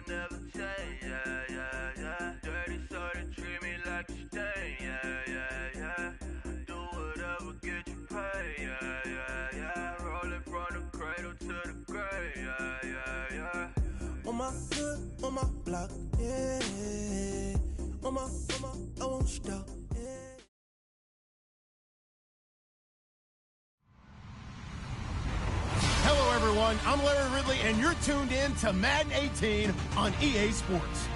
never change, yeah, yeah, yeah. Dirty soda, treat me like a stain, yeah, yeah, yeah. Do whatever, get you paid, yeah, yeah, yeah. Rolling from the cradle to the grave, yeah, yeah, yeah. On my hood, on my block, yeah. On my, I won't stop, yeah. Hello, everyone. I'm Larry Ridley, and you're tuned in to Madden 18 on EA Sports.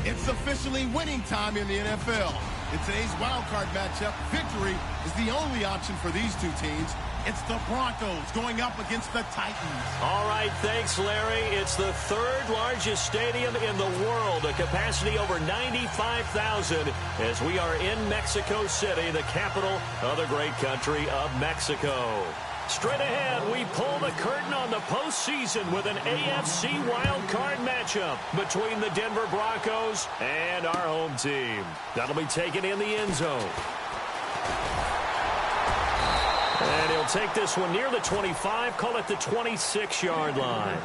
It's officially winning time in the NFL. In today's wildcard matchup, victory is the only option for these two teams. It's the Broncos going up against the Titans. All right, thanks, Larry. It's the third largest stadium in the world, a capacity over 95,000, as we are in Mexico City, the capital of the great country of Mexico. Straight ahead, we pull the curtain on the postseason with an AFC wildcard matchup between the Denver Broncos and our home team. That'll be taken in the end zone. And he'll take this one near the 25, call it the 26-yard line.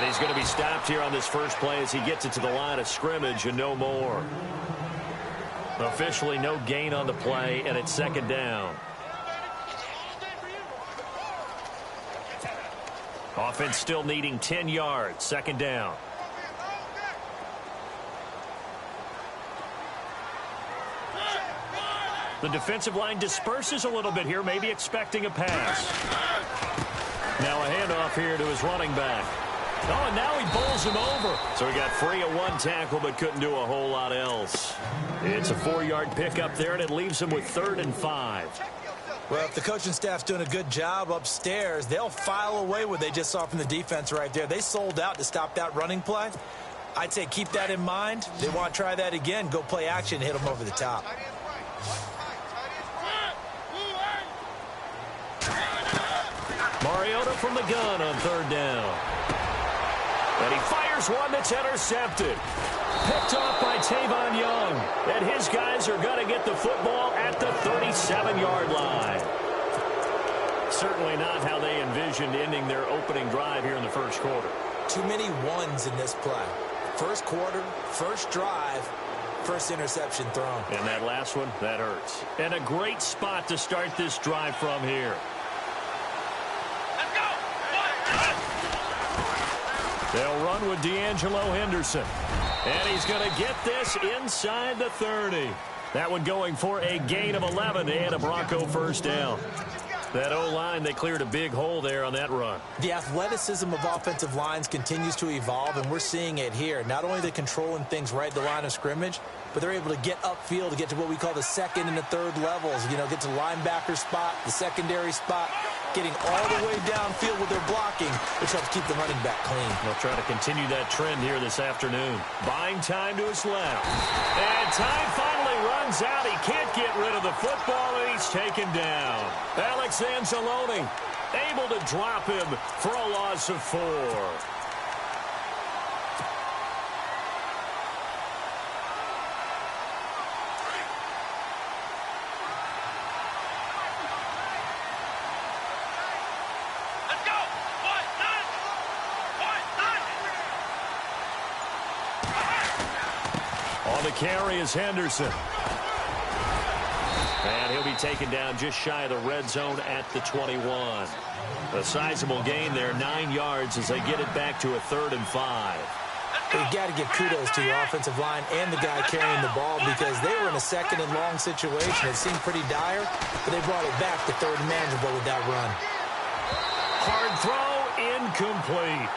He's going to be stopped here on this first play as he gets it to the line of scrimmage and no more. Officially no gain on the play, and it's second down. Offense still needing 10 yards. Second down. The defensive line disperses a little bit here, maybe expecting a pass. Now a handoff here to his running back. Oh, and now he bowls him over. So he got free of one tackle but couldn't do a whole lot else. It's a 4-yard pickup there, and it leaves him with 3rd and 5. Well, if the coaching staff's doing a good job upstairs, they'll file away what they just saw from the defense right there. They sold out to stop that running play. I'd say keep that in mind. They want to try that again. Go play action, hit them over the top. Mariota from the gun on 3rd down. And he fires one that's intercepted. Picked off by Tavon Young. And his guys are going to get the football at the 37-yard line. Certainly not how they envisioned ending their opening drive here in the first quarter. Too many ones in this play. First quarter, first drive, first interception thrown. And that last one, that hurts. And a great spot to start this drive from here. They'll run with D'Angelo Henderson. And he's going to get this inside the 30. That one going for a gain of 11 and a Bronco first down. That O-line, they cleared a big hole there on that run. The athleticism of offensive lines continues to evolve, and we're seeing it here. Not only are they controlling things right at the line of scrimmage, but they're able to get upfield to get to what we call the second and the third levels. You know, get to the linebacker spot, the secondary spot, getting all the way downfield with their blocking, which helps keep the running back clean. They'll try to continue that trend here this afternoon. Buying time to his left. And time finally runs out. He can't get rid of the football, and he's taken down. Alex Anzalone able to drop him for a loss of 4. On the carry is Henderson. And he'll be taken down just shy of the red zone at the 21. A sizable gain there, 9 yards as they get it back to a 3rd and 5. You've got to give kudos to your offensive line and the guy carrying the ball because they were in a second and long situation. It seemed pretty dire, but they brought it back to 3rd and manageable with that run. Hard throw, incomplete.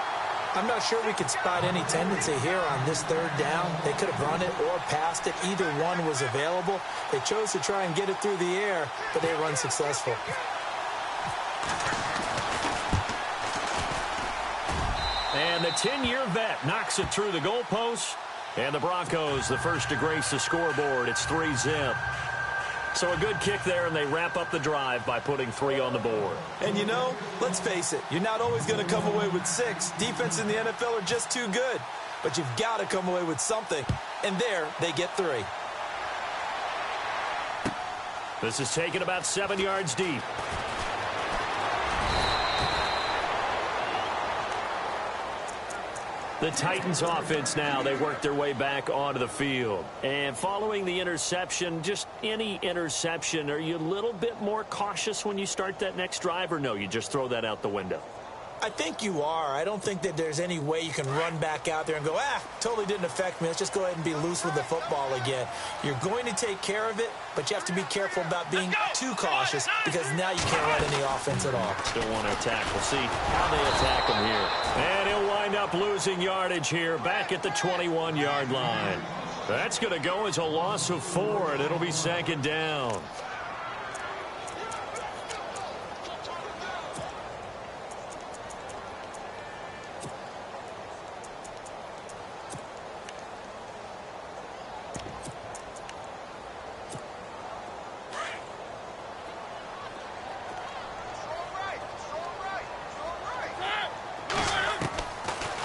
I'm not sure we could spot any tendency here on this third down. They could have run it or passed it. Either one was available. They chose to try and get it through the air, but they were unsuccessful. And the 10-year vet knocks it through the goalpost. And the Broncos, the first to grace the scoreboard. It's 3-zip. So a good kick there, and they wrap up the drive by putting 3 on the board. And you know, let's face it, you're not always going to come away with 6. Defense in the NFL are just too good. But you've got to come away with something. And there, they get 3. This is taken about 7 yards deep. The Titans offense now, they work their way back onto the field. And following the interception, just any interception, are you a little bit more cautious when you start that next drive, or no, you just throw that out the window? I think you are. I don't think that there's any way you can run back out there and go, totally didn't affect me. Let's just go ahead and be loose with the football again. You're going to take care of it, but you have to be careful about being too cautious because now you can't run any offense at all. Still want to attack. We'll see how they attack him here. And he'll wind up losing yardage here back at the 21-yard line. That's going to go as a loss of 4, and it'll be 2nd down.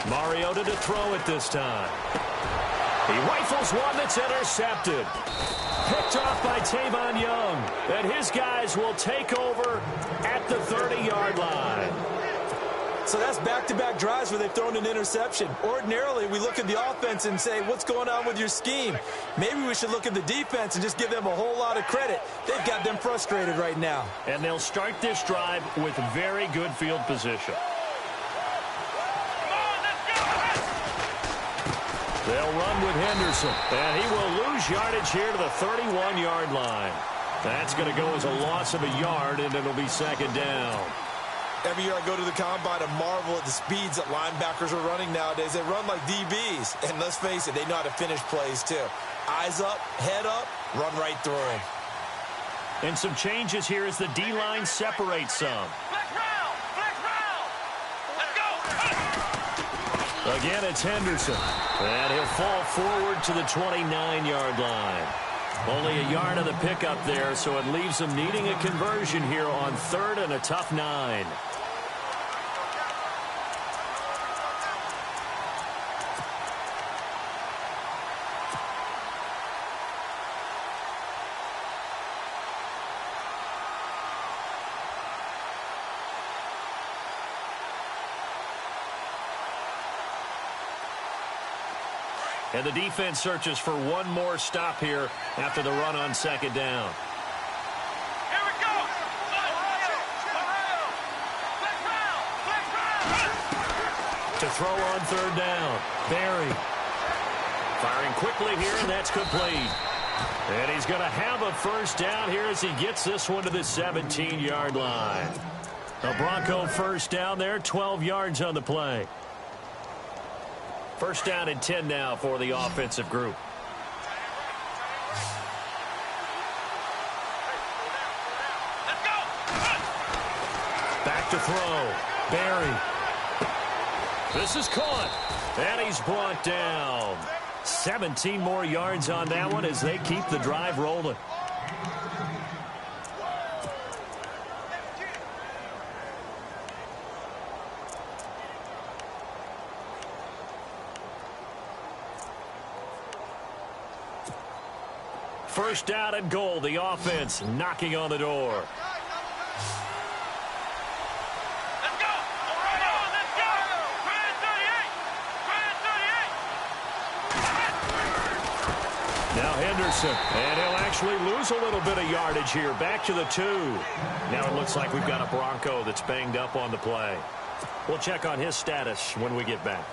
Mariota to throw it this time. He rifles one that's intercepted. Picked off by Tavon Young. And his guys will take over at the 30-yard line. So that's back-to-back drives where they've thrown an interception. Ordinarily, we look at the offense and say, what's going on with your scheme? Maybe we should look at the defense and just give them a whole lot of credit. They've got them frustrated right now. And they'll start this drive with very good field position. They'll run with Henderson, and he will lose yardage here to the 31-yard line. That's going to go as a loss of a yard, and it'll be 2nd down. Every year I go to the combine and marvel at the speeds that linebackers are running nowadays. They run like DBs, and let's face it, they know how to finish plays too. Eyes up, head up, run right through them. And some changes here as the D-line separates some. Again, it's Henderson. And he'll fall forward to the 29-yard line. Only a yard of the pickup there, so it leaves them needing a conversion here on 3rd and a tough 9. And the defense searches for one more stop here after the run on 2nd down. Here we go! To throw on 3rd down, Barry. Firing quickly here, and that's complete. And he's going to have a 1st down here as he gets this one to the 17-yard line. A Bronco 1st down there, 12 yards on the play. 1st down and 10 now for the offensive group. Back to throw. Barry. This is caught. And he's brought down. 17 more yards on that one as they keep the drive rolling. First down and goal. The offense knocking on the door. Let's go! Let's go! Grand 38! Now Henderson, and he'll actually lose a little bit of yardage here. Back to the 2. Now it looks like we've got a Bronco that's banged up on the play. We'll check on his status when we get back.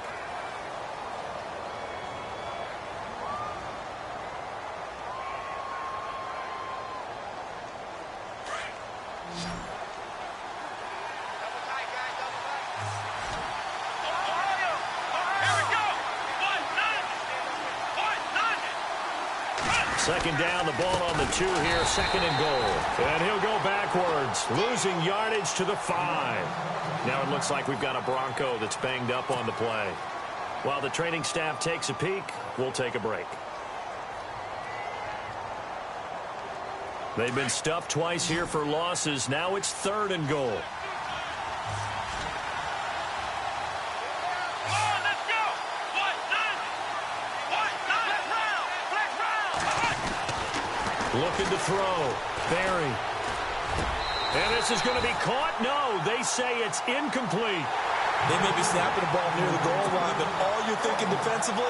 Second down, the ball on the 2 here, second and goal. And he'll go backwards, losing yardage to the 5. Now it looks like we've got a Bronco that's banged up on the play. While the training staff takes a peek, we'll take a break. They've been stuffed twice here for losses. Now it's third and goal. Looking to throw. Barry. And this is going to be caught. No, they say it's incomplete. They may be snapping the ball near the goal line, but all you're thinking defensively,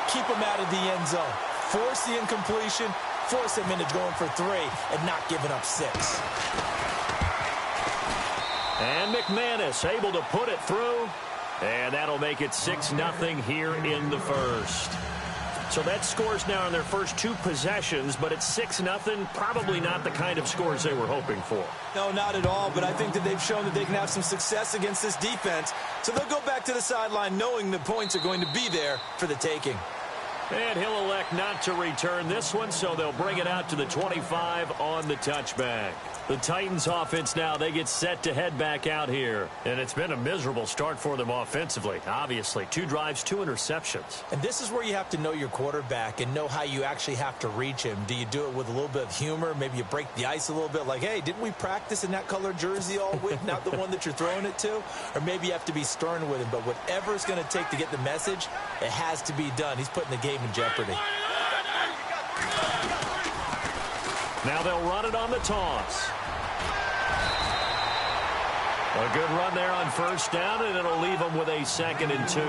keep them out of the end zone. Force the incompletion, force them into going for 3, and not giving up 6. And McManus able to put it through. And that'll make it 6-0 here in the first. So that scores now in their first 2 possessions, but it's 6-0. Probably not the kind of scores they were hoping for. No, not at all, but I think that they've shown that they can have some success against this defense. So they'll go back to the sideline knowing the points are going to be there for the taking. And he'll elect not to return this one, so they'll bring it out to the 25 on the touchback. The Titans offense now, they get set to head back out here. And it's been a miserable start for them offensively. Obviously, 2 drives, 2 interceptions. And this is where you have to know your quarterback and know how you actually have to reach him. Do you do it with a little bit of humor? Maybe you break the ice a little bit like, hey, didn't we practice in that colored jersey all week, not the one that you're throwing it to? Or maybe you have to be stern with him. But whatever it's going to take to get the message, it has to be done. He's putting the game in jeopardy. Now they'll run it on the toss. A good run there on first down, and it'll leave them with a 2nd and 2.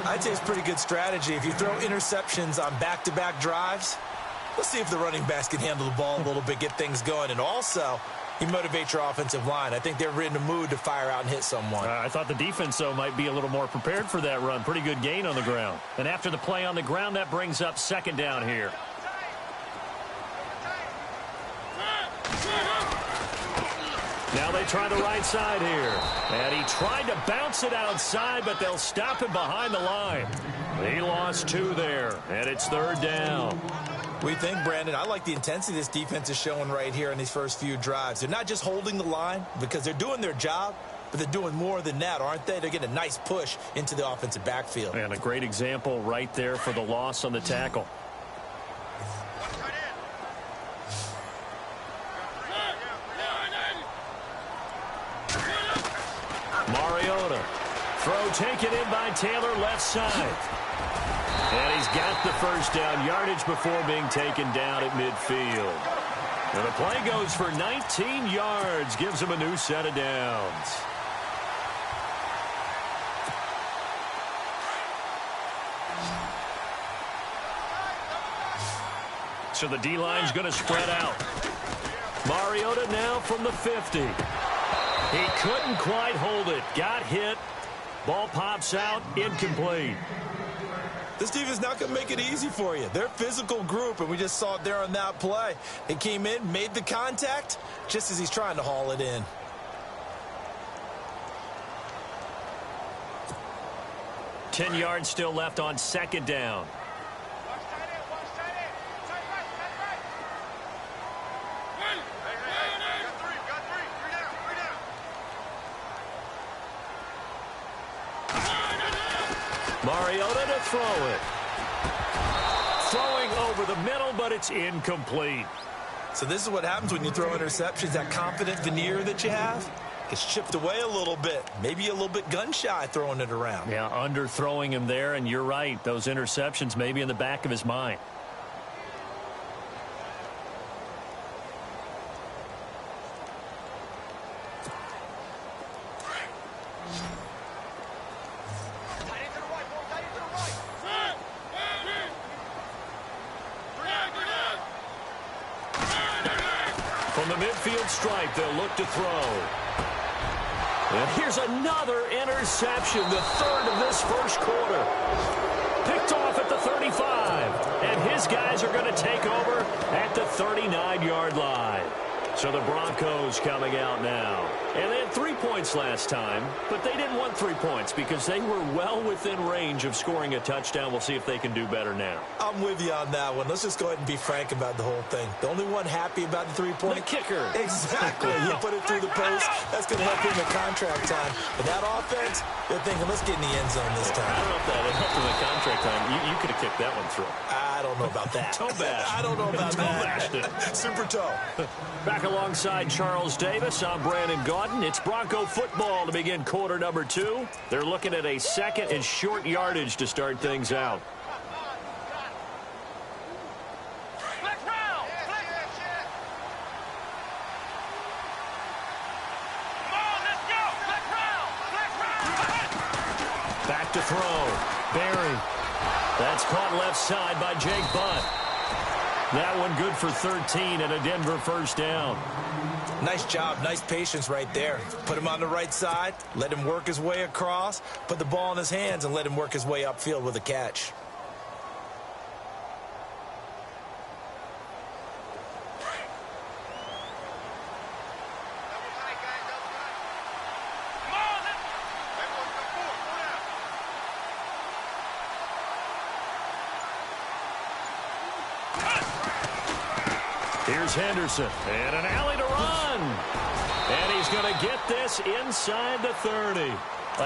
I'd say it's pretty good strategy. If you throw interceptions on back-to-back drives, let's see if the running backs can handle the ball a little bit, get things going. And also, you motivate your offensive line. I think they're in the mood to fire out and hit someone. I thought the defense, though, might be a little more prepared for that run. Pretty good gain on the ground. And after the play on the ground, that brings up 2nd down here. Now they try the right side here. And he tried to bounce it outside, but they'll stop him behind the line. He lost 2 there, and it's 3rd down. We think, Brandon, I like the intensity this defense is showing right here in these first few drives. They're not just holding the line because they're doing their job, but they're doing more than that, aren't they? They're getting a nice push into the offensive backfield. And a great example right there for the loss on the tackle. Mariota. Throw taken in by Taylor, left side. And he's got the first down yardage before being taken down at midfield. And the play goes for 19 yards, gives him a new set of downs. So the D-line's going to spread out. Mariota now from the 50. He couldn't quite hold it. Got hit. Ball pops out. Incomplete. This defense is not going to make it easy for you. They're a physical group, and we just saw it there on that play. It came in, made the contact, just as he's trying to haul it in. Ten yards still left on 2nd down. Mariota to throw it. Throwing over the middle, but it's incomplete. So this is what happens when you throw interceptions. That confident veneer that you have gets chipped away a little bit. Maybe a little bit gun-shy throwing it around. Yeah, underthrowing him there, and you're right. Those interceptions may be in the back of his mind. From the midfield stripe, they'll look to throw. And here's another interception, the 3rd of this first quarter. Picked off at the 35. And his guys are going to take over at the 39-yard line. So the Broncos coming out now. And they had 3 points last time, but they didn't want 3 points because they were well within range of scoring a touchdown. We'll see if they can do better now. I'm with you on that one. Let's just go ahead and be frank about the whole thing. The only one happy about the 3-point. The kicker. Exactly. You put it through the post. That's going to help him in contract time. But that offense, they're thinking, let's get in the end zone this time. I don't know if that helped him in contract time. You could have kicked that one through. I don't know about that. Toe bash. I don't know about that. Toe bashed it. Super toe. Back alongside Charles Davis, I'm Brandon Gaudin. It's Bronco football to begin quarter number 2. They're looking at a second and short yardage to start things out. Back to throw. Barry. That's caught left side by Jake Butt. That one good for 13 and a Denver first down. Nice job. Nice patience right there. Put him on the right side. Let him work his way across. Put the ball in his hands and let him work his way upfield with a catch. Here's Henderson, and an alley to run. And he's going to get this inside the 30.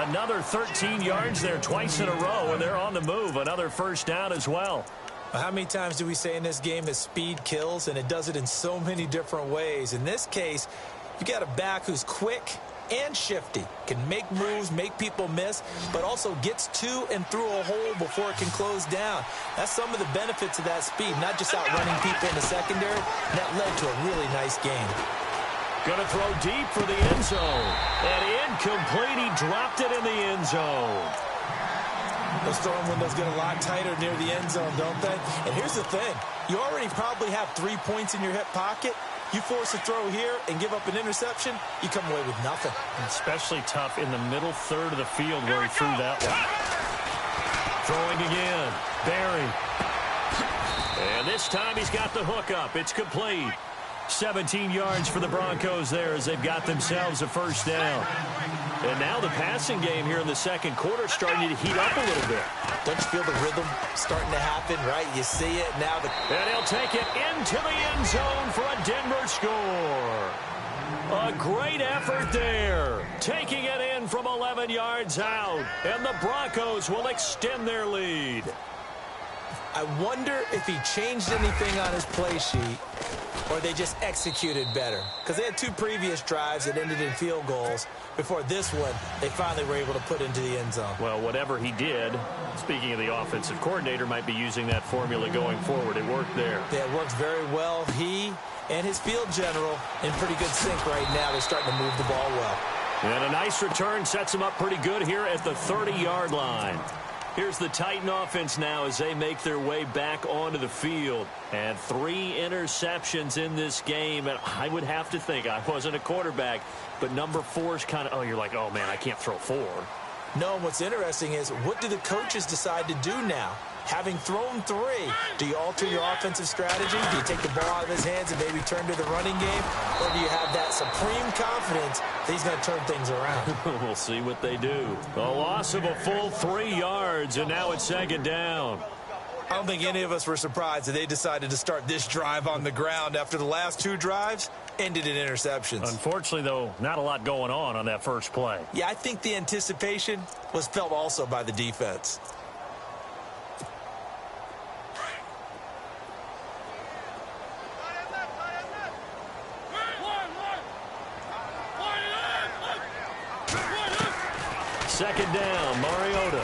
Another 13 yards there twice in a row, and they're on the move. Another first down as well. How many times do we say in this game that speed kills, and it does it in so many different ways? In this case, you got a back who's quick and shifty, can make moves, make people miss, but also gets to and through a hole before it can close down. That's some of the benefits of that speed, not just outrunning people in the secondary. And that led to a really nice game. Going to throw deep for the end zone. And incomplete. He dropped it in the end zone. Those throwing windows get a lot tighter near the end zone, don't they? And here's the thing. You already probably have 3 points in your hip pocket. You force a throw here and give up an interception, you come away with nothing. Especially tough in the middle third of the field where he threw that one. Throwing again. Barry. And this time he's got the hook up. It's complete. 17 yards for the Broncos there as they've got themselves a first down. And now the passing game here in the second quarter starting to heat up a little bit. Don't you feel the rhythm starting to happen, right? You see it now. And he'll take it into the end zone for a Denver score. A great effort there. Taking it in from 11 yards out. And the Broncos will extend their lead. I wonder if he changed anything on his play sheet or they just executed better. Because they had 2 previous drives that ended in field goals. Before this one, they finally were able to put into the end zone. Well, whatever he did, speaking of the offensive coordinator, might be using that formula going forward. It worked there. Yeah, it works very well. He and his field general in pretty good sync right now. They're starting to move the ball well. And a nice return sets him up pretty good here at the 30-yard line. Here's the Titan offense now as they make their way back onto the field. And 3 interceptions in this game. And I would have to think, I wasn't a quarterback, but number 4 is kind of, oh, you're like, oh, man, I can't throw 4. No, and what's interesting is what do the coaches decide to do now? Having thrown 3, do you alter your offensive strategy? Do you take the ball out of his hands and maybe turn to the running game? Or do you have that supreme confidence that he's going to turn things around? We'll see what they do. A loss of a full 3 yards, and now it's second down. I don't think any of us were surprised that they decided to start this drive on the ground after the last 2 drives ended in interceptions. Unfortunately, though, not a lot going on that first play. Yeah, I think the anticipation was felt also by the defense. Second down, Mariota.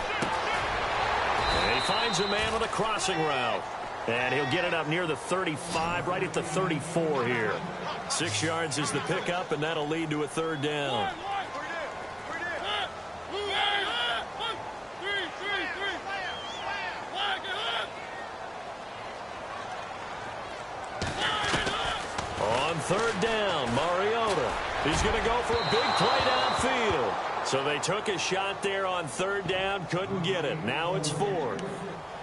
And he finds a man on a crossing route. And he'll get it up near the 35, right at the 34 here. 6 yards is the pickup, and that'll lead to a third down. On third down, Mariota. He's going to go for a big play downfield. So they took a shot there on third down, couldn't get it. Now it's 4th.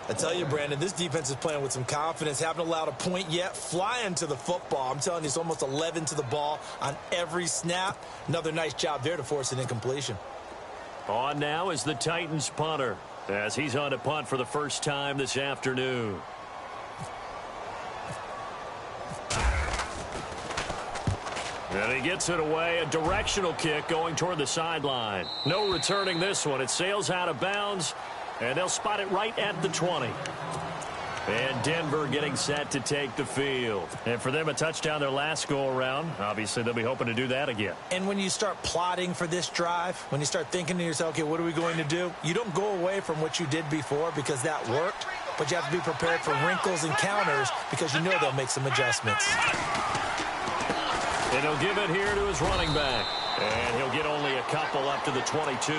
I tell you, Brandon, this defense is playing with some confidence. Haven't allowed a point yet. Flying to the football. I'm telling you, it's almost 11 to the ball on every snap. Another nice job there to force an incompletion. On now is the Titans punter, as he's on to punt for the first time this afternoon. And he gets it away, a directional kick going toward the sideline. No returning this one. It sails out of bounds, and they'll spot it right at the 20. And Denver getting set to take the field. And for them, a touchdown their last go-around. Obviously, they'll be hoping to do that again. And when you start plotting for this drive, when you start thinking to yourself, okay, what are we going to do? You don't go away from what you did before because that worked, but you have to be prepared for wrinkles and counters because you know they'll make some adjustments. And he'll give it here to his running back. And he'll get only a couple up to the 22.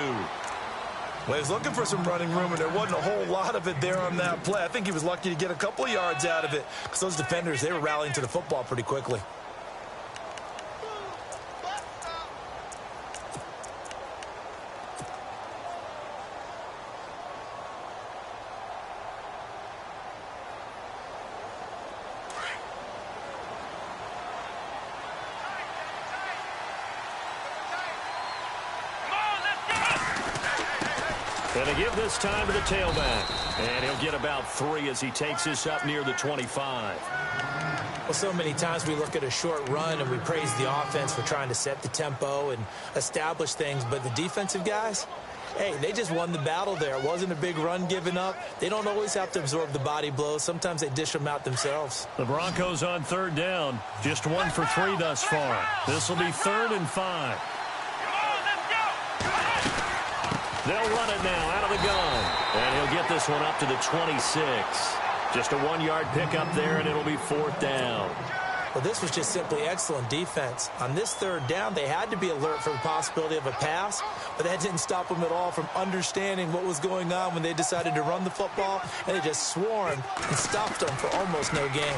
Well, he was looking for some running room, and there wasn't a whole lot of it there on that play. I think he was lucky to get a couple of yards out of it because those defenders, they were rallying to the football pretty quickly. And they give this time to the tailback. And he'll get about 3 as he takes this up near the 25. Well, so many times we look at a short run and we praise the offense for trying to set the tempo and establish things. But the defensive guys, hey, they just won the battle there. It wasn't a big run given up. They don't always have to absorb the body blows. Sometimes they dish them out themselves. The Broncos on third down. Just 1 for 3 thus far. This will be 3rd and 5. They'll run it now out of the gun. And he'll get this one up to the 26. Just a 1-yard pickup there, and it'll be 4th down. Well, this was just simply excellent defense. On this third down, they had to be alert for the possibility of a pass, but that didn't stop them at all from understanding what was going on when they decided to run the football, and they just swarmed and stopped them for almost no gain.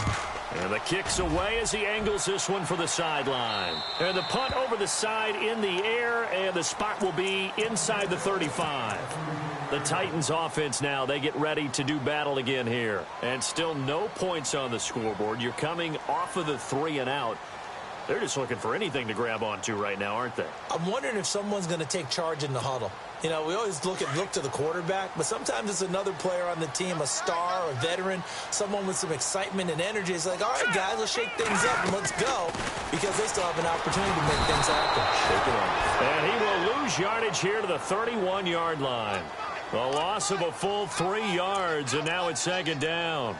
And the kick's away as he angles this one for the sideline. And the punt over the side in the air, and the spot will be inside the 35. The Titans offense now, they get ready to do battle again here. And still no points on the scoreboard. You're coming off of the 3 and out. They're just looking for anything to grab onto right now, aren't they? I'm wondering if someone's going to take charge in the huddle. You know, we always look to the quarterback, but sometimes it's another player on the team, a star, a veteran, someone with some excitement and energy. It's like, all right, guys, let's shake things up and let's go, because they still have an opportunity to make things happen. Shake it up. And he will lose yardage here to the 31-yard line. The loss of a full 3 yards, and now it's 2nd down.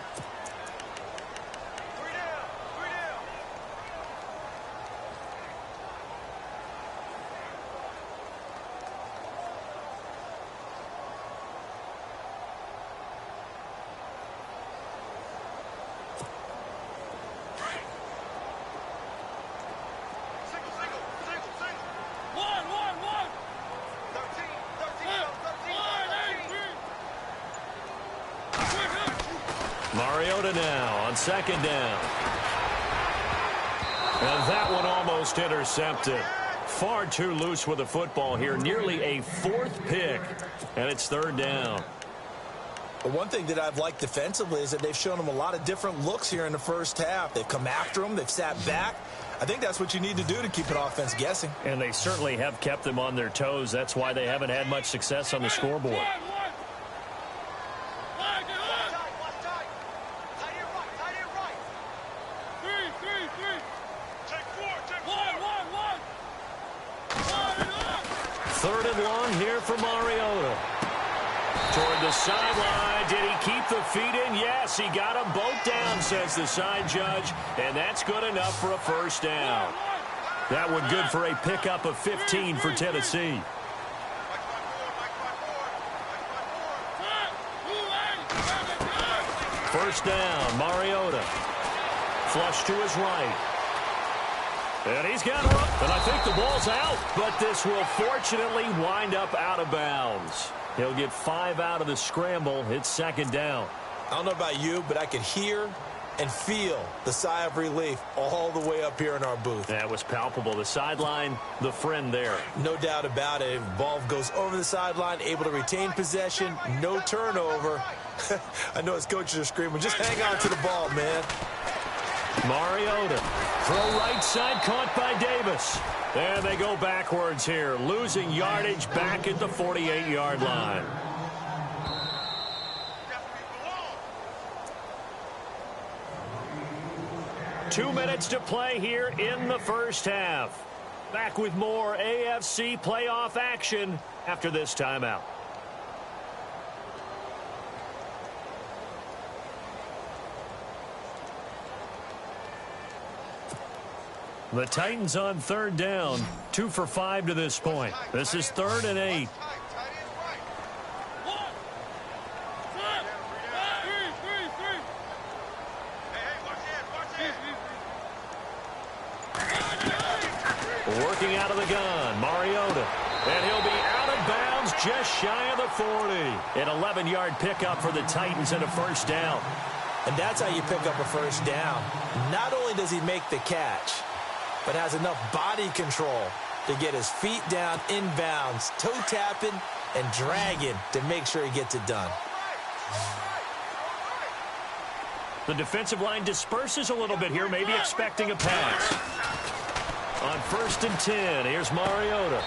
Mariota now on 2nd down. And that one almost intercepted. Far too loose with the football here. Nearly a 4th pick. And it's 3rd down. But one thing that I've liked defensively is that they've shown them a lot of different looks here in the first half. They've come after them. They've sat back. I think that's what you need to do to keep an offense guessing. And they certainly have kept them on their toes. That's why they haven't had much success on the scoreboard. Third and long here for Mariota. Toward the sideline. Did he keep the feet in? Yes, he got them both down, says the side judge. And that's good enough for a 1st down. That one good for a pickup of 15 for Tennessee. First down, Mariota. Flush to his right. And he's got room. And I think the ball's out. But this will fortunately wind up out of bounds. He'll get 5 out of the scramble. It's 2nd down. I don't know about you, but I could hear and feel the sigh of relief all the way up here in our booth. That was palpable. The sideline, the friend there. No doubt about it. Ball goes over the sideline, able to retain possession, no turnover. I know his coaches are screaming, just hang on to the ball, man. Mariota, throw right side, caught by Davis. And they go backwards here, losing yardage back at the 48-yard line. Two minutes to play here in the first half. Back with more AFC playoff action after this timeout. The Titans on third down, 2 for 5 to this point. This is 3rd and 8. Working out of the gun, Mariota. And he'll be out of bounds just shy of the 40. An 11-yard pickup for the Titans and a first down. And that's how you pick up a first down. Not only does he make the catch, but has enough body control to get his feet down inbounds, toe tapping and dragging to make sure he gets it done. The defensive line disperses a little bit here, maybe expecting a pass. On 1st and 10, here's Mariota.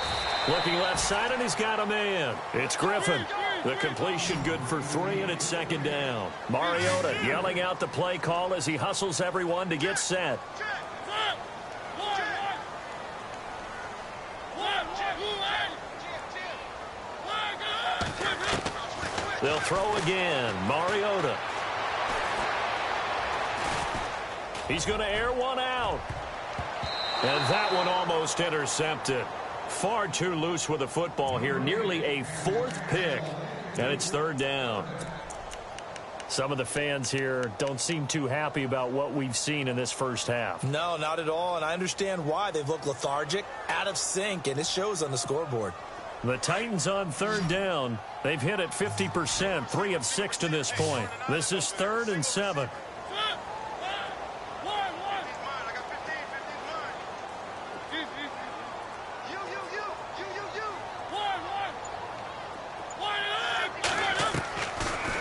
Looking left side, and he's got a man. It's Griffin. The completion good for 3, and it's 2nd down. Mariota yelling out the play call as he hustles everyone to get set. They'll throw again. Mariota. He's going to air one out. And that one almost intercepted. Far too loose with the football here. Nearly a 4th pick. And it's 3rd down. Some of the fans here don't seem too happy about what we've seen in this first half. No, not at all. And I understand why. They've looked lethargic, out of sync, and it shows on the scoreboard. The Titans on 3rd down. They've hit it 50%, 3 of 6 to this point. This is 3rd and 7.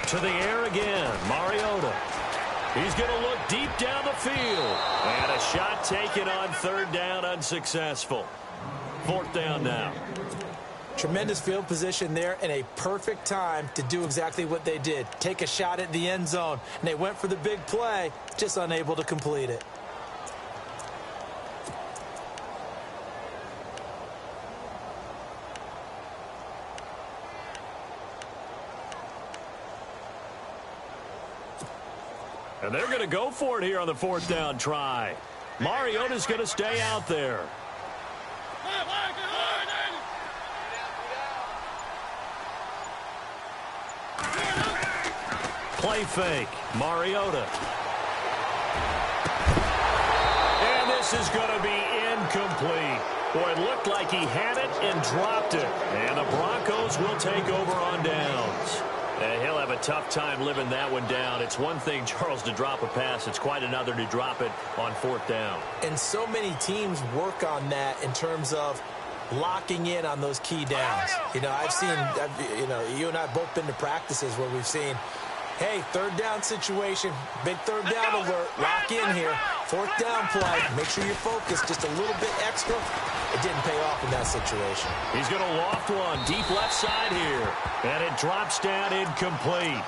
To the air again, Mariota. He's going to look deep down the field. And a shot taken on 3rd down, unsuccessful. 4th down now. Tremendous field position there and a perfect time to do exactly what they did. Take a shot at the end zone. And they went for the big play, just unable to complete it. And they're going to go for it here on the 4th down try. Mariota's going to stay out there. Play fake. Mariota. And this is going to be incomplete. Boy, it looked like he had it and dropped it. And the Broncos will take over on downs. And he'll have a tough time living that one down. It's one thing, Charles, to drop a pass. It's quite another to drop it on 4th down. And so many teams work on that in terms of locking in on those key downs. You know, I've seen, you and I have both been to practices where we've seen, hey, 3rd down situation, big 3rd down alert, lock in here. 4th down play, make sure you're focused just a little bit extra. It didn't pay off in that situation. He's going to loft one deep left side here. And it drops down incomplete.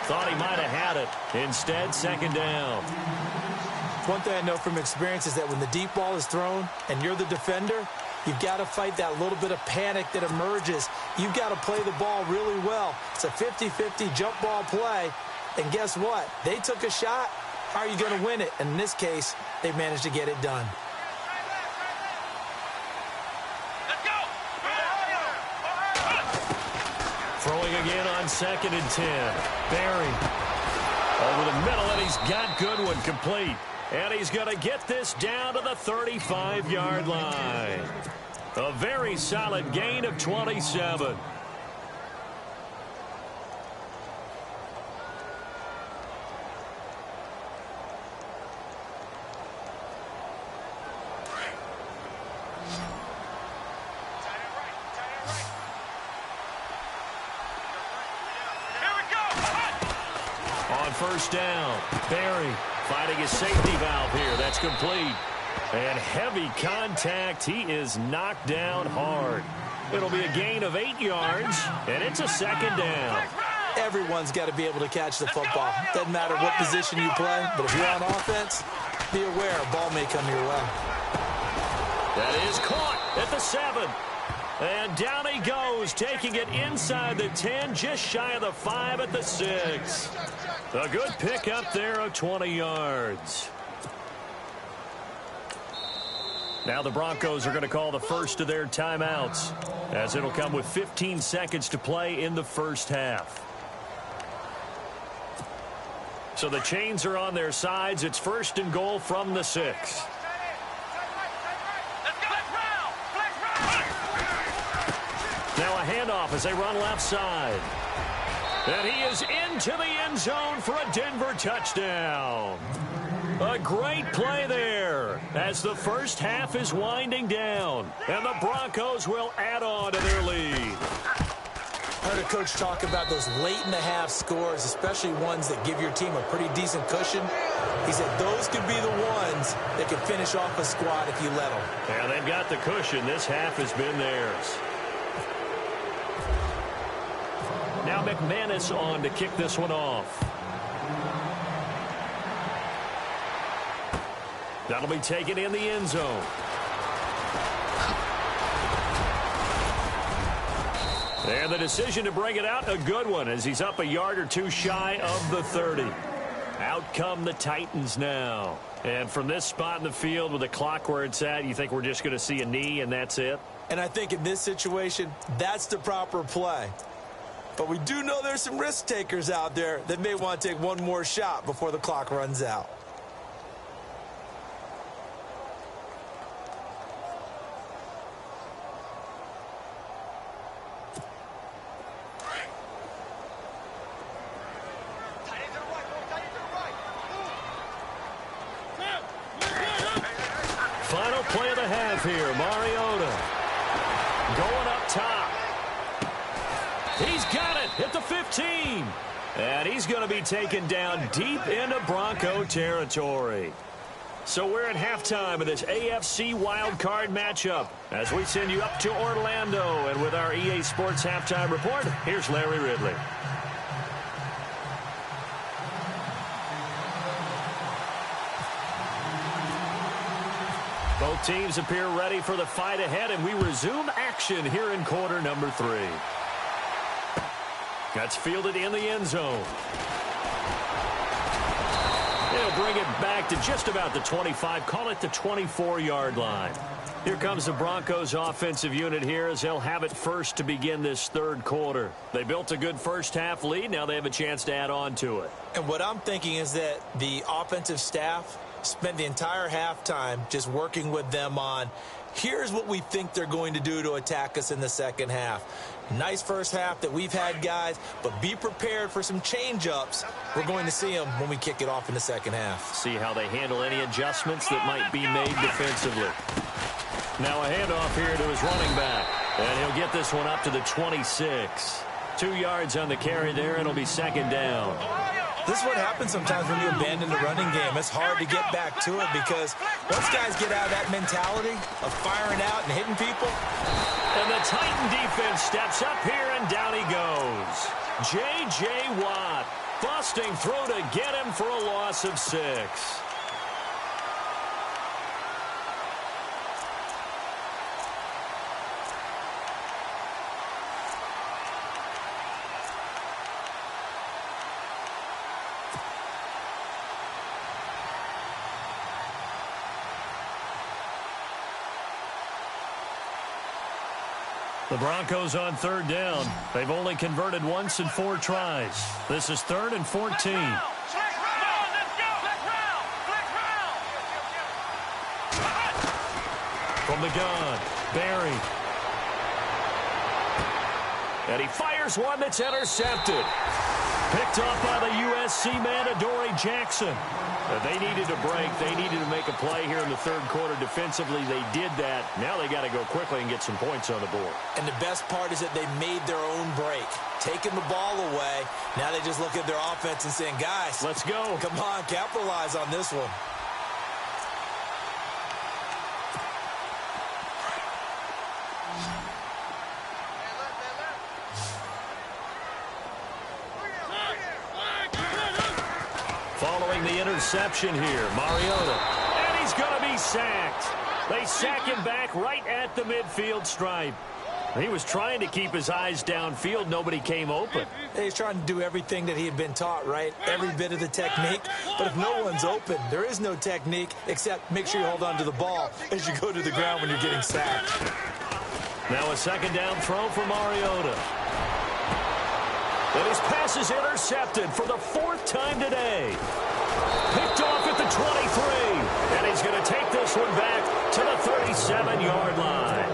Thought he might have had it. Instead, 2nd down. One thing I know from experience is that when the deep ball is thrown and you're the defender, you've got to fight that little bit of panic that emerges. You've got to play the ball really well. It's a 50-50 jump ball play. And guess what? They took a shot. How are you going to win it? And in this case, they managed to get it done. Throwing again on 2nd and 10. Barry over the middle, and he's got Goodwin complete. And he's going to get this down to the 35-yard line. A very solid gain of 27. on first down. Barry finding his safety valve here. That's complete. And heavy contact. He is knocked down hard. It'll be a gain of 8 yards, and it's a second down. Everyone's got to be able to catch the football. Doesn't matter what position you play, but if you're on offense, be aware a ball may come your way. That is caught at the 7. And down he goes, taking it inside the 10, just shy of the 5 at the 6. A good pickup there of 20 yards. Now the Broncos are going to call the first of their timeouts, as it'll come with 15 seconds to play in the first half. So the chains are on their sides. It's first and goal from the 6. Now a handoff as they run left side. And he is into the end zone for a Denver touchdown. A great play there as the first half is winding down. And the Broncos will add on to their lead. I heard a coach talk about those late-in-the-half scores, especially ones that give your team a pretty decent cushion. He said those could be the ones that can finish off a squad if you let them. Yeah, they've got the cushion. This half has been theirs. Now McManus on to kick this one off. That'll be taken in the end zone. And the decision to bring it out, a good one, as he's up a yard or two shy of the 30. Out come the Titans now. And from this spot in the field with the clock where it's at, you think we're just going to see a knee and that's it? And I think in this situation, that's the proper play. But we do know there's some risk takers out there that may want to take one more shot before the clock runs out. Final play of the half here. Mariota going up top. He's got it at the 15. And he's going to be taken down deep into Bronco territory. So we're at halftime of this AFC wildcard matchup as we send you up to Orlando. And with our EA Sports halftime report, here's Larry Ridley. Both teams appear ready for the fight ahead, and we resume action here in quarter number 3. That's fielded in the end zone. They'll bring it back to just about the 25, call it the 24-yard line. Here comes the Broncos offensive unit here as they'll have it first to begin this third quarter. They built a good first half lead. Now they have a chance to add on to it. And what I'm thinking is that the offensive staff spent the entire halftime just working with them on, here's what we think they're going to do to attack us in the second half. Nice first half that we've had, guys, but be prepared for some change-ups. We're going to see them when we kick it off in the second half. See how they handle any adjustments that might be made defensively. Now a handoff here to his running back, and he'll get this one up to the 26. 2 yards on the carry there, and it'll be second down. This is what happens sometimes when you abandon the running game. It's hard to get back to it because once guys get out of that mentality of firing out and hitting people. And the Titan defense steps up here, and down he goes. J.J. Watt busting through to get him for a loss of 6. The Broncos on third down. They've only converted once in 4 tries. This is 3rd and 14. From the gun, Barry. And he fires one that's intercepted. Picked off by the USC man, Adoree Jackson. They needed a break. They needed to make a play here in the third quarter defensively. They did that. Now they got to go quickly and get some points on the board. And the best part is that they made their own break. Taking the ball away. Now they just look at their offense and saying, guys, let's go. Come on, capitalize on this one. Following the interception here, Mariota. And he's going to be sacked. They sack him back right at the midfield stripe. He was trying to keep his eyes downfield. Nobody came open. He's trying to do everything that he had been taught, right? Every bit of the technique. But if no one's open, there is no technique except make sure you hold on to the ball as you go to the ground when you're getting sacked. Now a second down throw for Mariota. And his pass is intercepted for the fourth time today. Picked off at the 23. And he's going to take this one back to the 37-yard line.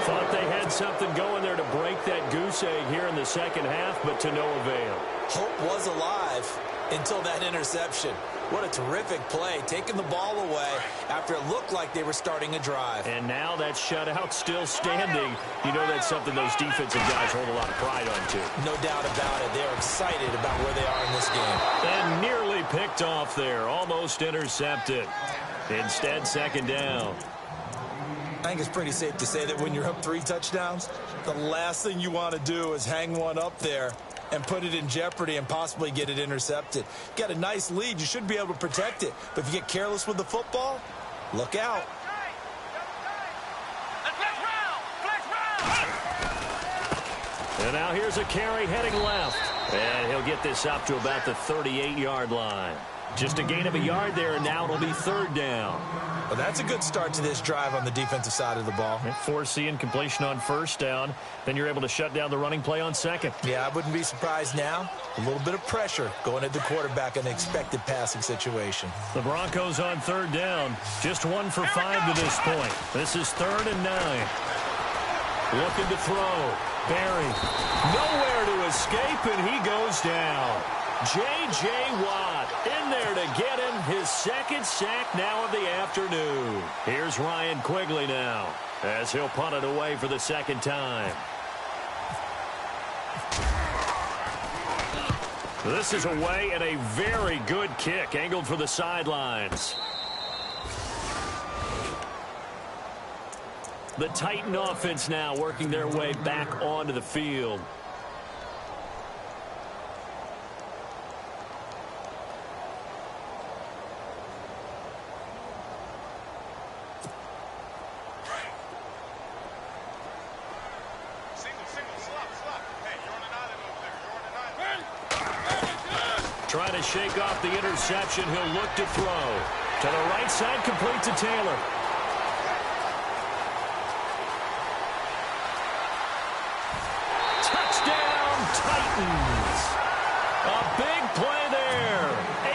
Thought they had something going there to break that goose egg here in the second half, but to no avail. Hope was alive until that interception. What a terrific play, taking the ball away after it looked like they were starting a drive. And now that shutout still standing. You know that's something those defensive guys hold a lot of pride on, too. No doubt about it. They're excited about where they are in this game. And nearly picked off there, almost intercepted. Instead, second down. I think it's pretty safe to say that when you're up 3 touchdowns, the last thing you want to do is hang one up there and put it in jeopardy and possibly get it intercepted. Got a nice lead. You should be able to protect it. But if you get careless with the football, look out. And now here's a carry heading left. And he'll get this up to about the 38-yard line. Just a gain of a yard there, and now it'll be third down. Well, that's a good start to this drive on the defensive side of the ball. Forcing completion on first down. Then you're able to shut down the running play on second. Yeah, I wouldn't be surprised now. A little bit of pressure going at the quarterback in an expected passing situation. The Broncos on third down. Just 1 for 5 to this point. This is 3rd and 9. Looking to throw. Barry. Nowhere to escape, and he goes down. J.J. Watt in there to get him his second sack now of the afternoon. Here's Ryan Quigley now as he'll punt it away for the second time. This is away and a very good kick angled for the sidelines. The Titan offense now working their way back onto the field. Trying to shake off the interception. He'll look to throw. To the right side, complete to Taylor. Touchdown, Titans. A big play there.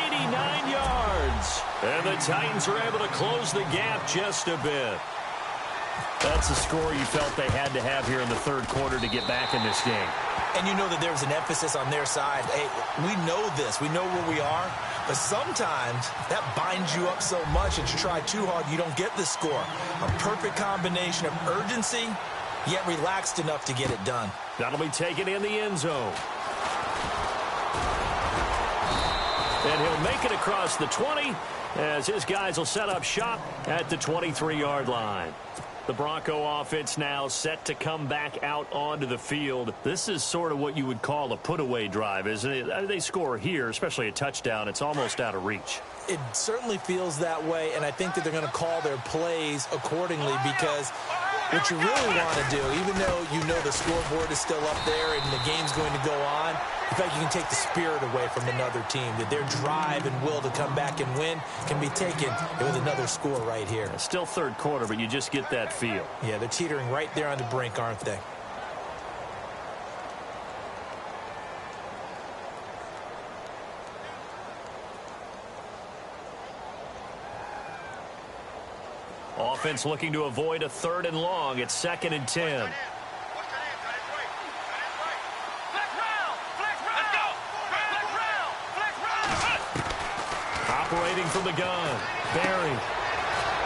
89 yards. And the Titans are able to close the gap just a bit. That's a score you felt they had to have here in the third quarter to get back in this game. And you know that there's an emphasis on their side. Hey, we know this. We know where we are. But sometimes that binds you up so much that you try too hard, you don't get the score. A perfect combination of urgency, yet relaxed enough to get it done. That'll be taken in the end zone. And he'll make it across the 20 as his guys will set up shop at the 23-yard line. The Bronco offense now set to come back out onto the field. This is sort of what you would call a put-away drive, isn't it? They score here, especially a touchdown. It's almost out of reach. It certainly feels that way, and I think that they're going to call their plays accordingly because what you really want to do, even though you know the scoreboard is still up there and the game's going to go on, in fact, you can take the spirit away from another team, that their drive and will to come back and win can be taken with another score right here. Still third quarter, but you just get that feel. Yeah, they're teetering right there on the brink, aren't they? Offense looking to avoid a 3rd and long. It's 2nd and 10. operating from the gun. Barry.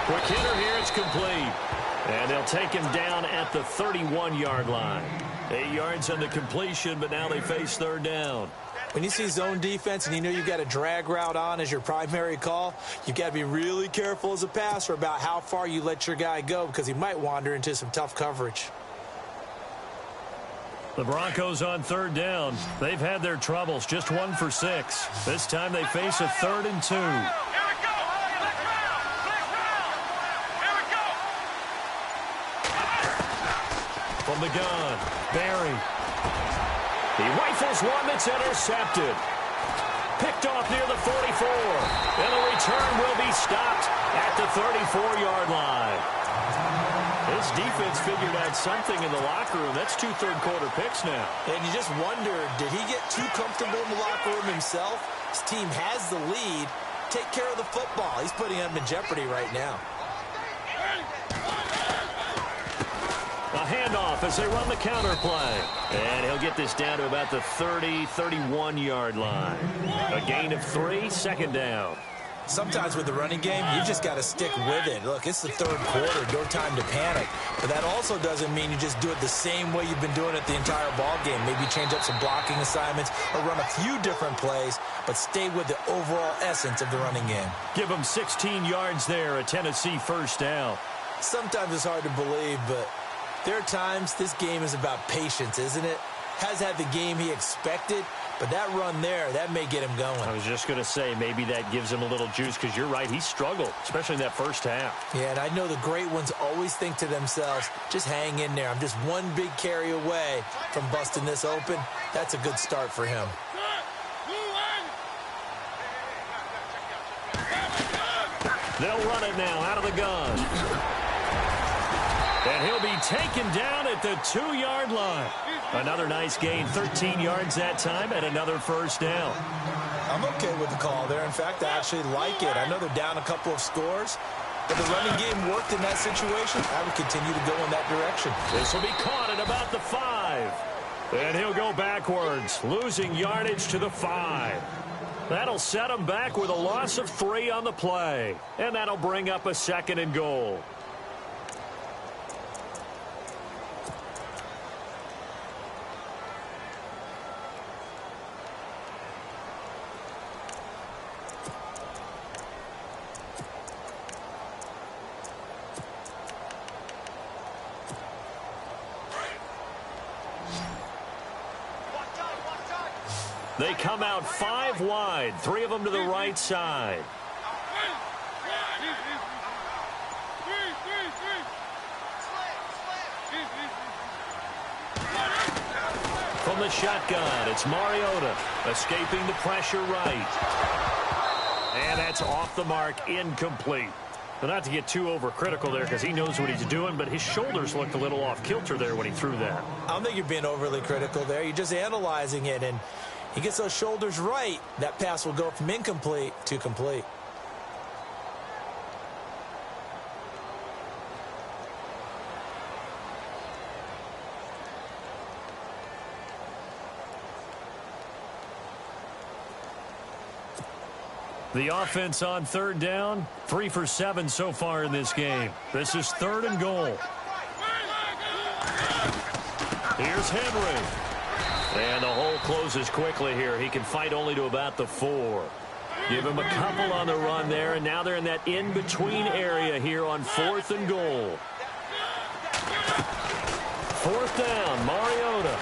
Quick hitter here. It's complete. And they'll take him down at the 31-yard line. 8 yards on the completion, but now they face third down. When you see zone defense and you know you've got a drag route on as your primary call, you've got to be really careful as a passer about how far you let your guy go because he might wander into some tough coverage. The Broncos on third down. They've had their troubles, just 1 for 6. This time they face a 3rd and 2. From the gun, Barry. He rifles one that's intercepted. Picked off near the 44. And the return will be stopped at the 34-yard line. This defense figured out something in the locker room. That's 2 third-quarter picks now. And you just wonder, did he get too comfortable in the locker room himself? His team has the lead. Take care of the football. He's putting them in jeopardy right now. A handoff as they run the counter play. And he'll get this down to about the 30, 31-yard line. A gain of 3, 2nd down. Sometimes with the running game, you just got to stick with it. Look, it's the 3rd quarter, no time to panic. But that also doesn't mean you just do it the same way you've been doing it the entire ball game. Maybe change up some blocking assignments or run a few different plays, but stay with the overall essence of the running game. Give him 16 yards there, a Tennessee 1st down. Sometimes it's hard to believe, but there are times this game is about patience, isn't it? Has had the game he expected, but that run there, that may get him going. I was just going to say, maybe that gives him a little juice, because you're right, he struggled, especially in that first half. Yeah, and I know the great ones always think to themselves, just hang in there. I'm just one big carry away from busting this open. That's a good start for him. They'll run it now out of the gun. And he'll be taken down at the 2-yard line. Another nice gain, 13 yards that time, and another 1st down. I'm okay with the call there. In fact, I actually like it. I know they're down a couple of scores, but the running game worked in that situation. I would continue to go in that direction. This will be caught at about the 5. And he'll go backwards, losing yardage to the 5. That'll set him back with a loss of 3 on the play. And that'll bring up a 2nd and goal. They come out 5 wide, 3 of them to the right side. From the shotgun, it's Mariota escaping the pressure right. And that's off the mark, incomplete. But not to get too overcritical there because he knows what he's doing, but his shoulders looked a little off kilter there when he threw that. I don't think you're being overly critical there. You're just analyzing it, and he gets those shoulders right, that pass will go from incomplete to complete. The offense on 3rd down, 3 for 7 so far in this game. This is 3rd and goal. Here's Henry. And the hole closes quickly here. He can fight only to about the 4. Give him a couple on the run there, and now they're in that in-between area here on 4th and goal. 4th down, Mariota.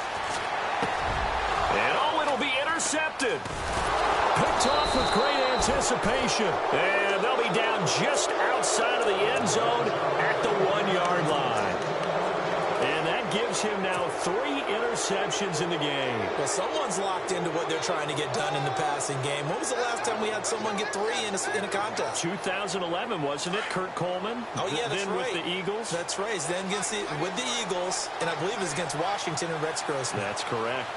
And oh, it'll be intercepted. Picked off with great anticipation. And they'll be down just outside of the end zone at the 1-yard line. And that gives him now 3 interceptions in the game. Well, someone's locked into what they're trying to get done in the passing game. When was the last time we had someone get 3 in a contest? 2011, wasn't it? Kurt Coleman? Oh, yeah, that's then right. With the Eagles? That's right. He's then with the Eagles, and I believe it was against Washington and Rex Grossman. That's correct.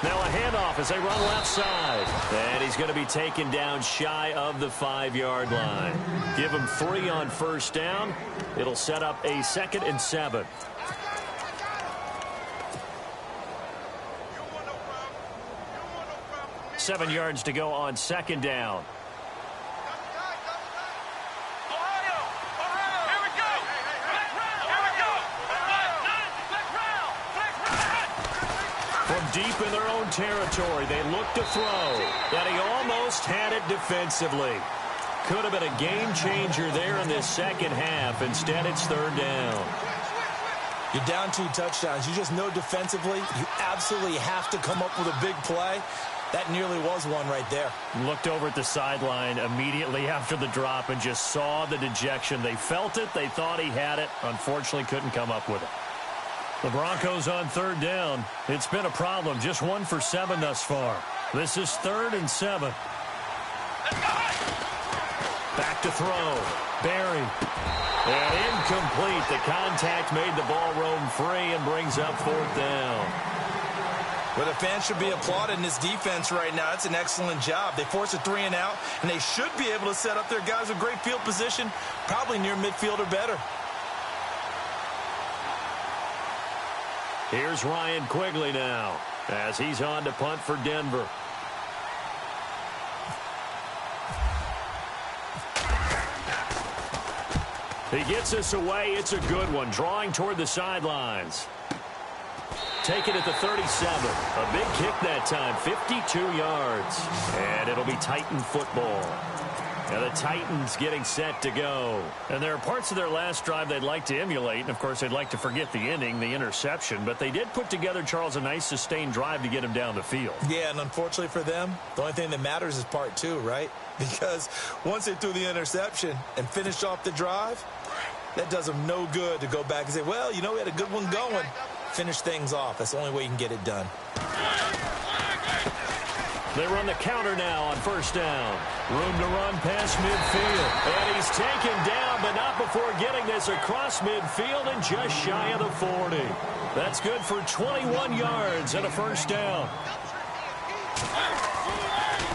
Now a handoff as they run left side. And he's going to be taken down shy of the 5-yard line. Give him 3 on 1st down. It'll set up a 2nd and 7. 7 yards to go on second down. From deep in their own territory, they look to throw, and he almost had it defensively. Could have been a game changer there in this second half. Instead, it's third down. You're down 2 touchdowns. You just know defensively you absolutely have to come up with a big play. That nearly was one right there. Looked over at the sideline immediately after the drop and just saw the dejection. They felt it. They thought he had it. Unfortunately, couldn't come up with it. The Broncos on third down. It's been a problem. Just 1 for 7 thus far. This is 3rd and 7. Back to throw. Barry. And incomplete. The contact made the ball roam free and brings up 4th down. Well, the fans should be applauding this defense right now. It's an excellent job. They force a 3 and out, and they should be able to set up their guys with great field position, probably near midfield or better. Here's Ryan Quigley now as he's on to punt for Denver. He gets us away. It's a good one. Drawing toward the sidelines. Taken at the 37. A big kick that time. 52 yards. And it'll be Titan football. Now the Titans getting set to go. And there are parts of their last drive they'd like to emulate. And, of course, they'd like to forget the inning, the interception. But they did put together, Charles, a nice sustained drive to get him down the field. Yeah, and unfortunately for them, the only thing that matters is part 2, right? Because once they threw the interception and finished off the drive, that does them no good to go back and say, well, you know, we had a good one going. Finish things off. That's the only way you can get it done. They run the counter now on first down. Room to run past midfield. And he's taken down, but not before getting this across midfield and just shy of the 40. That's good for 21 yards and a first down.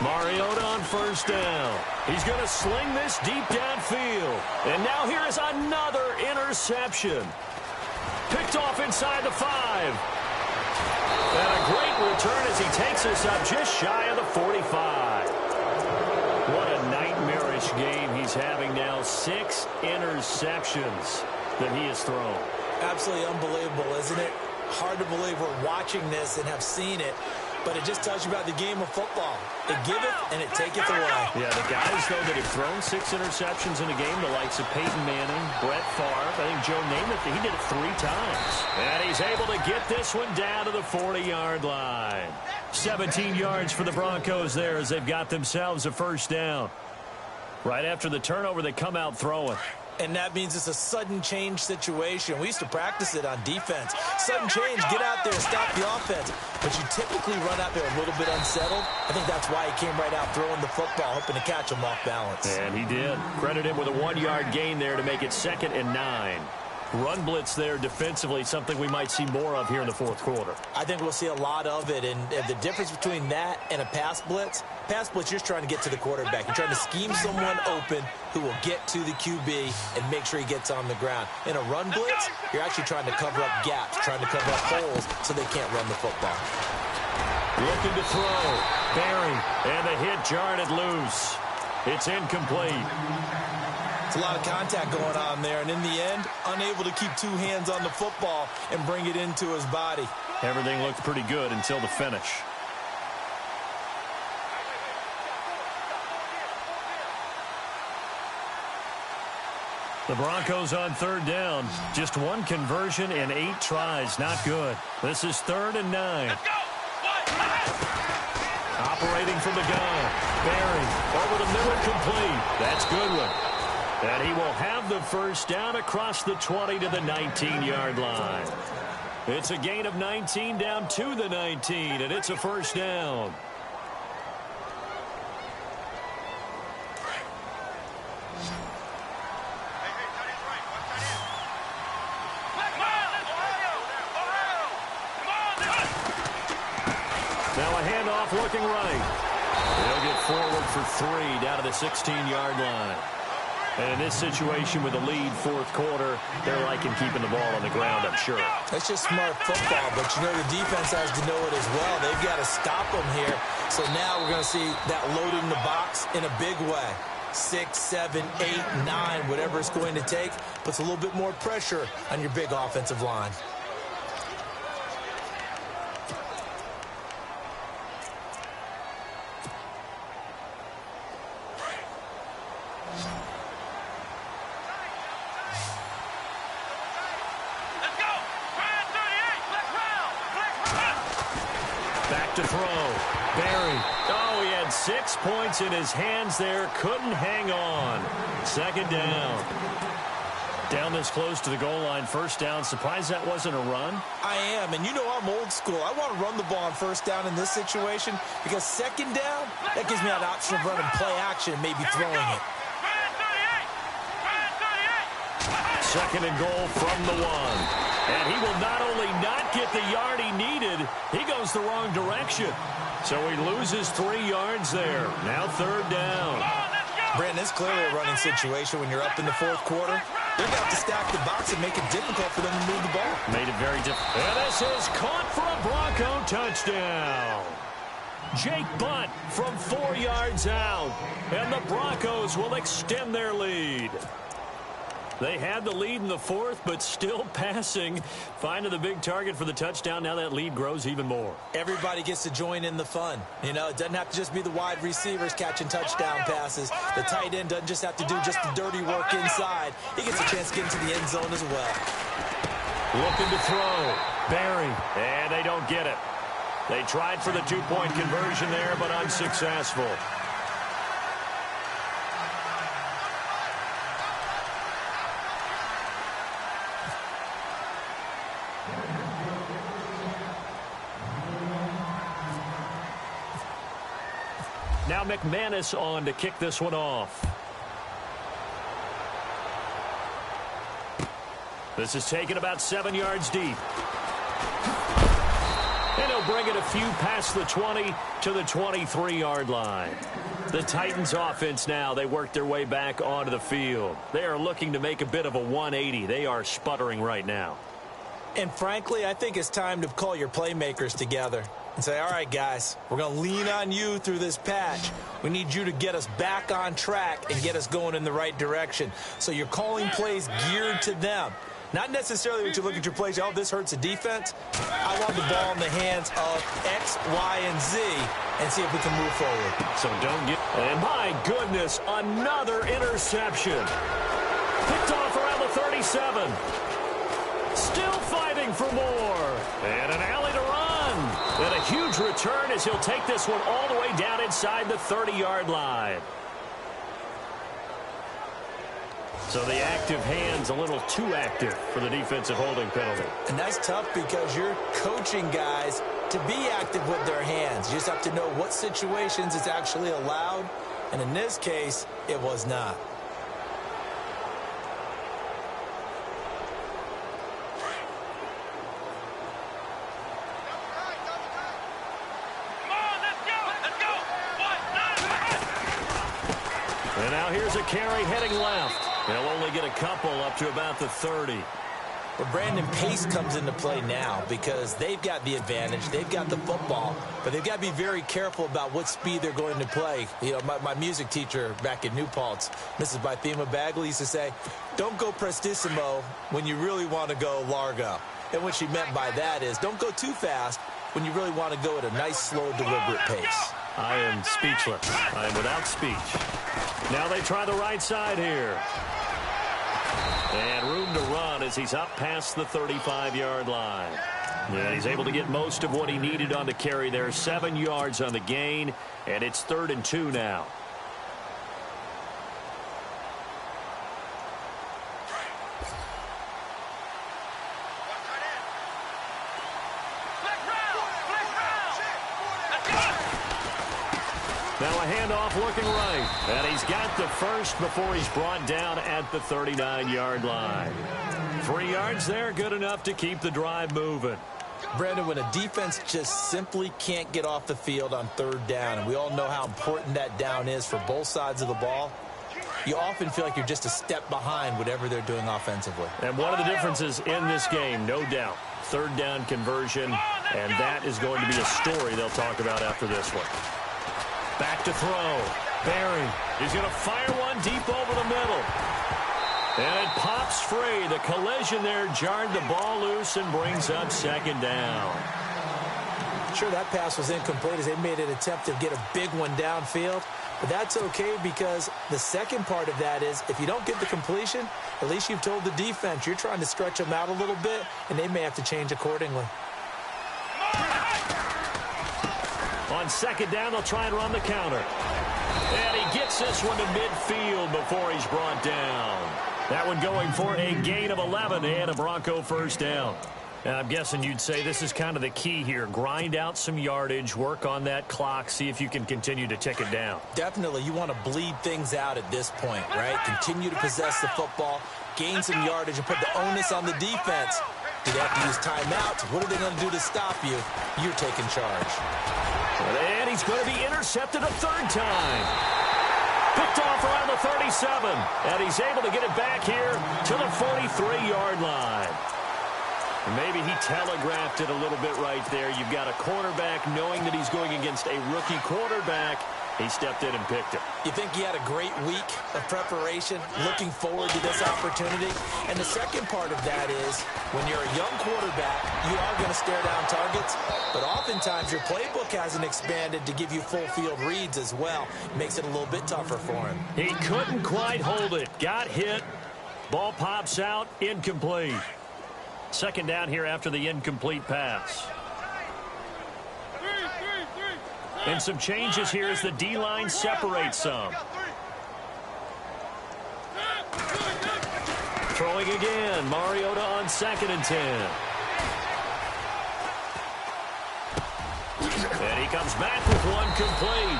Mariota on first down. He's going to sling this deep downfield. And now here is another interception. Picked off inside the 5. And a great return as he takes us up just shy of the 45. What a nightmarish game he's having now. 6 interceptions that he has thrown. Absolutely unbelievable, isn't it? Hard to believe we're watching this and have seen it. But it just tells you about the game of football. It giveth and it taketh away. Yeah, the guys, though, that have thrown 6 interceptions in a game, the likes of Peyton Manning, Brett Favre, I think Joe Namath, he did it 3 times. And he's able to get this one down to the 40-yard line. 17 yards for the Broncos there as they've got themselves a first down. Right after the turnover, they come out throwing. And that means it's a sudden change situation. We used to practice it on defense. Sudden change, get out there, stop the offense. But you typically run out there a little bit unsettled. I think that's why he came right out throwing the football, hoping to catch him off balance. And he did. Credit him with a 1-yard gain there to make it 2nd and 9. Run blitz there defensively, something we might see more of here in the 4th quarter. I think we'll see a lot of it. And the difference between that and a pass blitz, you're just trying to get to the quarterback. You're trying to scheme someone open who will get to the QB and make sure he gets on the ground. In a run blitz, you're actually trying to cover up gaps, trying to cover up holes so they can't run the football. Looking to throw. Barry, and the hit jarred it loose. It's incomplete. It's a lot of contact going on there, and in the end, unable to keep 2 hands on the football and bring it into his body. Everything looked pretty good until the finish. The Broncos on third down. Just 1 conversion in 8 tries. Not good. This is 3rd and 9. Operating from the gun. Barry over the middle, complete. That's Goodwin. And he will have the first down across the 20 to the 19-yard line. It's a gain of 19 down to the 19, and it's a first down. Now a handoff looking right. They'll get forward for 3 down to the 16-yard line. And in this situation with a lead fourth quarter, they're liking keeping the ball on the ground, I'm sure. That's just smart football, but you know the defense has to know it as well. They've got to stop them here. So now we're going to see that loading the box in a big way. 6, 7, 8, 9, whatever it's going to take, puts a little bit more pressure on your big offensive line. Back to throw. Barry. Oh, he had 6 points in his hands there. Couldn't hang on. Second down. Down this close to the goal line. First down. Surprised that wasn't a run? I am, and you know I'm old school. I want to run the ball on first down in this situation because second down, that gives me an option of running play action and maybe throwing it. Second and goal from the 1. And he will not only not get the yard he needed, he goes the wrong direction. So he loses 3 yards there. Now third down. Brandon, it's clearly a running situation when you're up in the fourth quarter. They're going to have to stack the box and make it difficult for them to move the ball. Made it very difficult. And this is caught for a Bronco touchdown. Jake Butt from 4 yards out. And the Broncos will extend their lead. They had the lead in the fourth, but still passing. Finding the big target for the touchdown. Now that lead grows even more. Everybody gets to join in the fun. You know, it doesn't have to just be the wide receivers catching touchdown passes. The tight end doesn't just have to do just the dirty work inside. He gets a chance to get into the end zone as well. Looking to throw. Barry. And they don't get it. They tried for the 2-point conversion there, but unsuccessful. Now McManus on to kick this one off. This is taken about 7 yards deep. And he'll bring it a few past the 20 to the 23-yard line. The Titans offense now, they work their way back onto the field. They are looking to make a bit of a 180. They are sputtering right now. And frankly, I think it's time to call your playmakers together and say, all right, guys, we're going to lean on you through this patch. We need you to get us back on track and get us going in the right direction. So you're calling plays geared to them. Not necessarily when you look at your plays, oh, this hurts the defense. I want the ball in the hands of X, Y, and Z and see if we can move forward. So don't get... And my goodness, another interception. Picked off around the 37. Still fighting for more. And an alley to run. And a huge return as he'll take this one all the way down inside the 30-yard line. So the active hand's a little too active for the defensive holding penalty. And that's tough because you're coaching guys to be active with their hands. You just have to know what situations it's actually allowed. And in this case, it was not. And now here's a carry heading left. They'll only get a couple up to about the 30. But Brandon, pace comes into play now because they've got the advantage. They've got the football, but they've got to be very careful about what speed they're going to play. You know, my music teacher back in New Paltz, Mrs. Bythema Bagley, used to say, don't go prestissimo when you really want to go largo. And what she meant by that is don't go too fast when you really want to go at a nice, slow, deliberate pace. I am speechless. I am without speech. Now they try the right side here. And room to run as he's up past the 35-yard line. Yeah, he's able to get most of what he needed on the carry there. 7 yards on the gain, and it's 3rd and 2 now. Now a handoff looking right. And he's got the first before he's brought down at the 39-yard line. 3 yards there, good enough to keep the drive moving. Brandon, when a defense just simply can't get off the field on 3rd down, and we all know how important that down is for both sides of the ball, you often feel like you're just a step behind whatever they're doing offensively. And one of the differences in this game, no doubt, third down conversion, and that is going to be a story they'll talk about after this one. Back to throw. Barry, he's going to fire one deep over the middle. And it pops free. The collision there jarred the ball loose and brings up second down. Sure, that pass was incomplete as they made an attempt to get a big one downfield. But that's okay because the second part of that is if you don't get the completion, at least you've told the defense you're trying to stretch them out a little bit, and they may have to change accordingly. On second down, they'll try and run the counter. And he gets this one to midfield before he's brought down. That one going for a gain of 11 and a Bronco first down. And I'm guessing you'd say this is kind of the key here. Grind out some yardage, work on that clock, see if you can continue to tick it down. Definitely. You want to bleed things out at this point, right? Continue to possess the football, gain some yardage, and put the onus on the defense. Do they have to use timeouts? What are they going to do to stop you? You're taking charge. And he's going to be intercepted a third time. Picked off around the 37. And he's able to get it back here to the 43-yard line. Maybe he telegraphed it a little bit right there. You've got a quarterback knowing that he's going against a rookie quarterback. He stepped in and picked it. You think he had a great week of preparation, looking forward to this opportunity? And the second part of that is, when you're a young quarterback, you are going to stare down targets, but oftentimes your playbook hasn't expanded to give you full field reads as well. It makes it a little bit tougher for him. He couldn't quite hold it. Got hit. Ball pops out. Incomplete. Second down here after the incomplete pass. And some changes here as the D-line separates some. Throwing again. Mariota on 2nd and 10. And he comes back with one complete.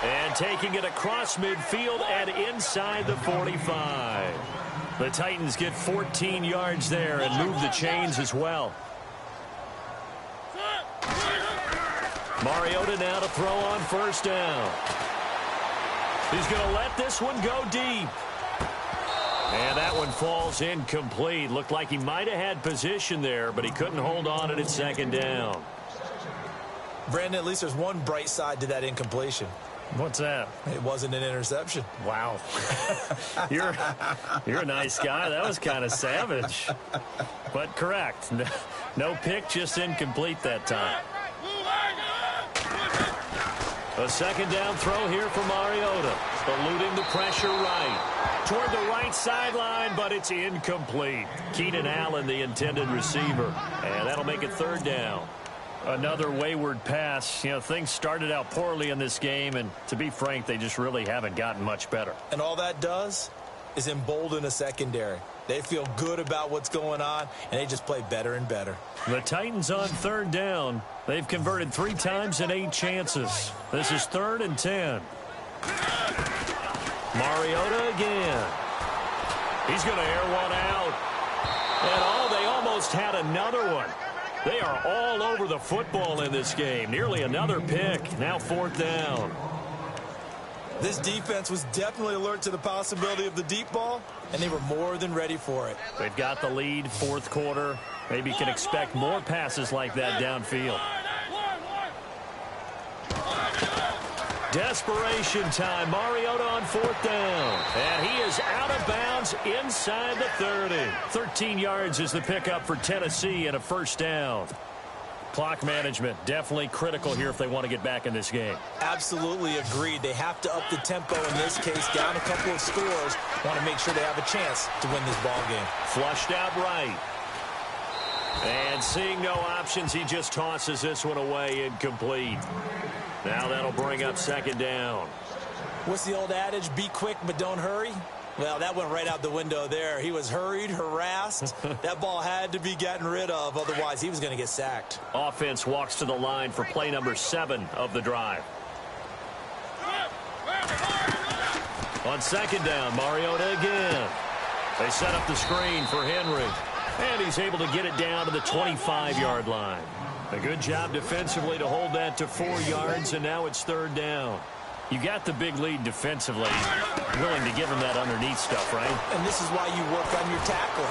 And taking it across midfield and inside the 45. The Titans get 14 yards there and move the chains as well. Mariota now to throw on first down. He's going to let this one go deep. And that one falls incomplete. Looked like he might have had position there, but he couldn't hold on it at second down. Brandon, at least there's one bright side to that incompletion. What's that? It wasn't an interception. Wow. You're a nice guy. That was kind of savage. But correct. No pick, just incomplete that time. A second down throw here for Mariota. Eluding the pressure right. Toward the right sideline, but it's incomplete. Keenan Allen, the intended receiver. And that'll make it third down. Another wayward pass. You know, things started out poorly in this game, and to be frank, they just really haven't gotten much better. And all that does is embolden a secondary. They feel good about what's going on, and they just play better and better. The Titans on third down. They've converted 3 times in 8 chances. This is 3rd and 10. Mariota again. He's going to air one out. And they almost had another one. They are all over the football in this game. Nearly another pick. Now 4th down. This defense was definitely alert to the possibility of the deep ball, and they were more than ready for it. They've got the lead, 4th quarter. Maybe you can expect more passes like that downfield. Desperation time. Mariota on 4th down. And he is out of bounds inside the 30. 13 yards is the pickup for Tennessee and a first down. Clock management definitely critical here if they want to get back in this game. Absolutely agreed. They have to up the tempo in this case, down a couple of scores. Want to make sure they have a chance to win this ball game. Flushed out right. And seeing no options, he just tosses this one away, incomplete. Now that'll bring up second down. What's the old adage? Be quick, but don't hurry. Well, that went right out the window there. He was hurried, harassed. That ball had to be gotten rid of. Otherwise, he was going to get sacked. Offense walks to the line for play number 7 of the drive. On second down, Mariota again. They set up the screen for Henry. And he's able to get it down to the 25-yard line. A good job defensively to hold that to 4 yards, and now it's third down. You got the big lead defensively. Willing to give him that underneath stuff, right? And this is why you work on your tackling.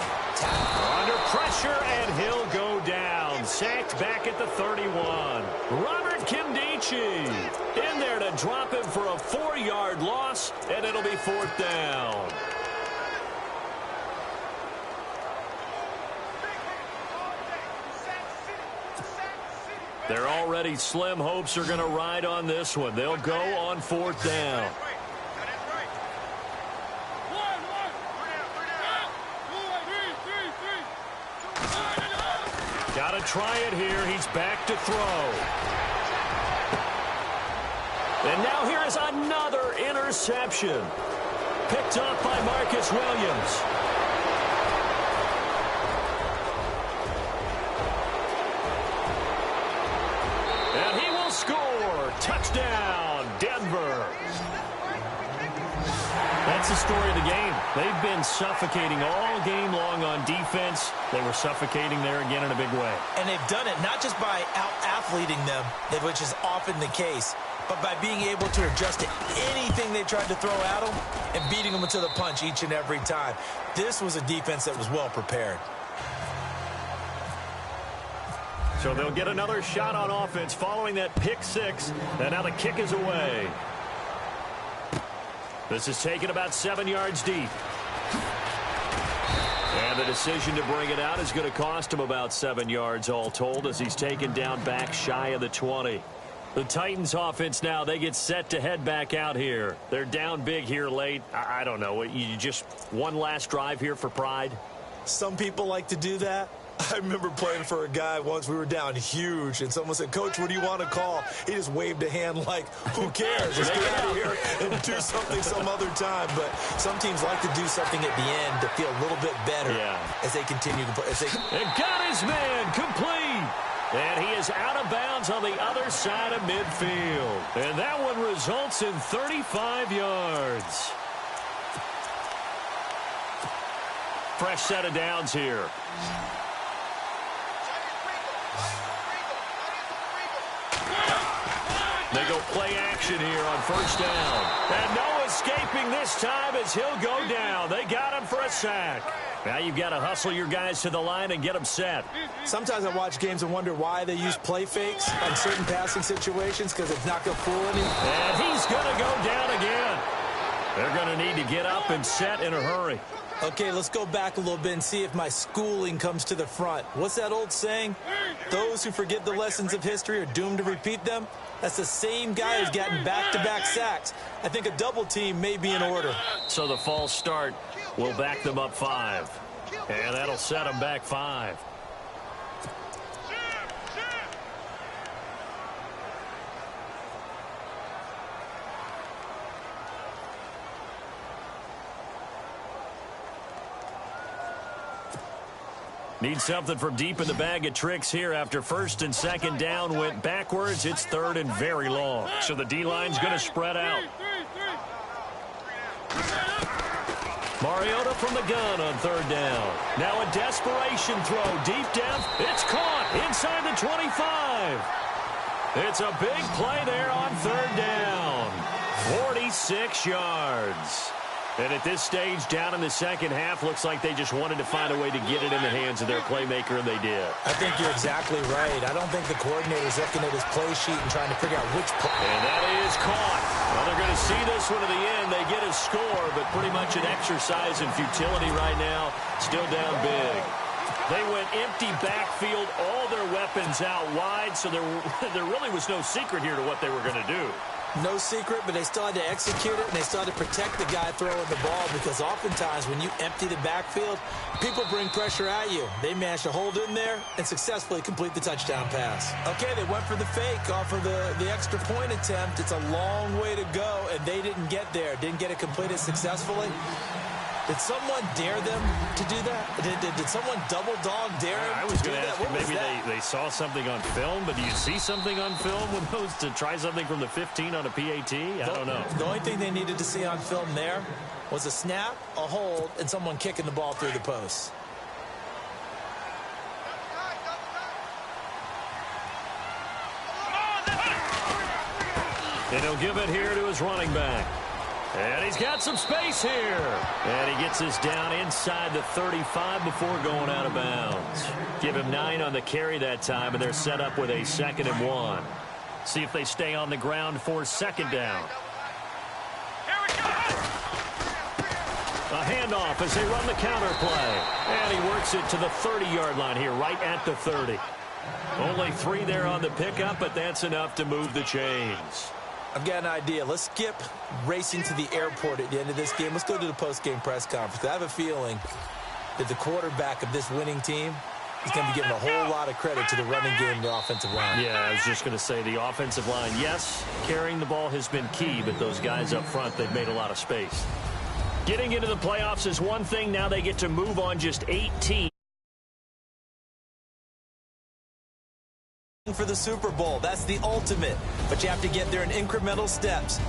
Under pressure, and he'll go down. Sacked back at the 31. Robert Kimdichie in there to drop him for a 4-yard loss, and it'll be 4th down. Their already slim hopes are going to ride on this one. They'll go on 4th down. Got to try it here. He's back to throw. And now here is another interception. Picked up by Marcus Williams. And he will score. Touchdown, Denver. That's the story of the game. They've been suffocating all game long on defense. They were suffocating there again in a big way. And they've done it not just by out-athleting them, which is often the case, but by being able to adjust to anything they tried to throw at them and beating them to the punch each and every time. This was a defense that was well prepared. So they'll get another shot on offense following that pick six. And now the kick is away. This is taken about 7 yards deep. And the decision to bring it out is going to cost him about 7 yards all told as he's taken down back shy of the 20. The Titans offense now, they get set to head back out here. They're down big here late. I don't know. You just one last drive here for pride? Some people like to do that. I remember playing for a guy once. We were down huge, and someone said, "Coach, what do you want to call?" He just waved a hand like, who cares? Just get out of here and do something some other time. But some teams like to do something at the end to feel a little bit better as they continue to play. And got his man complete. And he is out of bounds on the other side of midfield. And that one results in 35 yards. Fresh set of downs here. They go play action here on 1st down. And no escaping this time as he'll go down. They got him for a sack. Now you've got to hustle your guys to the line and get them set. Sometimes I watch games and wonder why they use play fakes on certain passing situations because it's not going to fool any. And he's going to go down again. They're going to need to get up and set in a hurry. Okay, let's go back a little bit and see if my schooling comes to the front. What's that old saying? Those who forget the lessons of history are doomed to repeat them. That's the same guy who's gotten back-to-back sacks. I think a double team may be in order. So the false start will back them up 5. And that'll set them back 5. Need something from deep in the bag of tricks here after 1st and 2nd down went backwards. It's 3rd and very long. So the D-line's going to spread out. Mariota from the gun on 3rd down. Now a desperation throw deep down. It's caught inside the 25. It's a big play there on 3rd down. 46 yards. And at this stage, down in the second half, looks like they just wanted to find a way to get it in the hands of their playmaker, and they did. I think you're exactly right. I don't think the coordinator's looking at his play sheet and trying to figure out which play. And that is caught. Well, they're going to see this one to the end. They get a score, but pretty much an exercise in futility right now. Still down big. They went empty backfield, all their weapons out wide, so there really was no secret here to what they were going to do. No secret, but they still had to execute it, and they still had to protect the guy throwing the ball because oftentimes when you empty the backfield, people bring pressure at you. They managed to hold in there and successfully complete the touchdown pass. Okay, they went for the fake off of the extra point attempt. It's a long way to go, and they didn't get there. Didn't get it completed successfully. Did someone dare them to do that? Did someone double dog dare them? I was going to ask you, maybe they saw something on film, but do you see something on film with those to try something from the 15 on a PAT? I don't know. The only thing they needed to see on film there was a snap, a hold, and someone kicking the ball through the post. And he'll give it here to his running back. And he's got some space here. And he gets this down inside the 35 before going out of bounds. Give him 9 on the carry that time, and they're set up with a 2nd and 1. See if they stay on the ground for 2nd down. A handoff as they run the counter play. And he works it to the 30-yard line here, right at the 30. Only 3 there on the pickup, but that's enough to move the chains. I've got an idea. Let's skip racing to the airport at the end of this game. Let's go to the post-game press conference. I have a feeling that the quarterback of this winning team is going to be given a whole lot of credit to the running game and the offensive line. Yeah, I was just going to say the offensive line, yes, carrying the ball has been key, but those guys up front, they've made a lot of space. Getting into the playoffs is one thing. Now they get to move on just 8 teams. For the Super Bowl, that's the ultimate, but you have to get there in incremental steps.